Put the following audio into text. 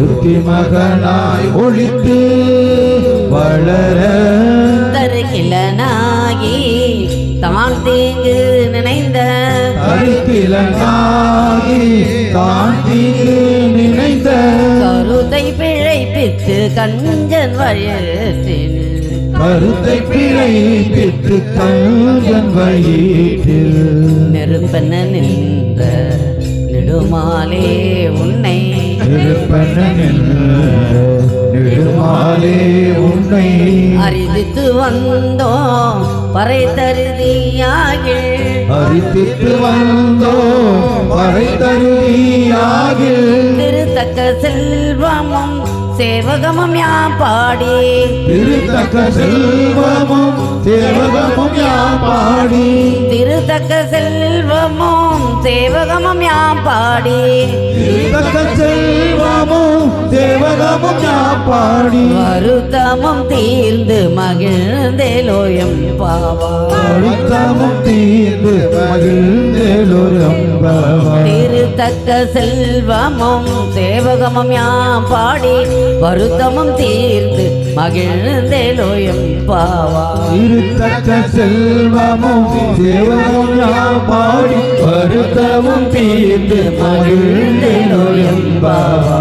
ஒருத்தி மகனாய் ஒழித்து வளர தருகிலனாகி தான் தீங்கு நினைந்த தருகிலனாகி தான் தீங்கு நினைந்த கருத்தை பிழைப்பித்து கஞ்சன் வயற்றின் கருத்தை பிழைப்பித்து கஞ்சன் வயிற்றில் நெருப்பென நின்ற நெடுமாலே உன்னை நெடுமாலே உன்னை அறிவித்து வந்தோம் பறை தருதியாகில் அறிவித்து வந்தோம் பறை தருதியாகில் திருத்தக்க செல்வமும் சேவகமும் யாம் பாடி திருத்தக்க செல்வமும் சேவகமும் யாம் பாடி திருத்தக்க செல்வமும் சேவகமும் யாம் பாடி திருத்தக்க செல்வமும் சேவகமும் யாம் பாடி வருத்தமும் தீர்ந்து மகிழ்ந்தேலோயம் பாவா வருத்தமும் தீர்ந்து மகிழ்ந்தேலோயம் பாவா திருத்தக்க செல்வமும் சேவகமும் யாம் பாடி வருத்தமும் தீர்ந்து மகிழ்ந்தேலோயம் பாவா திருத்தக்க செல்வமும் சேவகமும் யாம் பாடி வருத்தமும் தீர்ந்து மகிழ்ந்தேலோயம் பாவா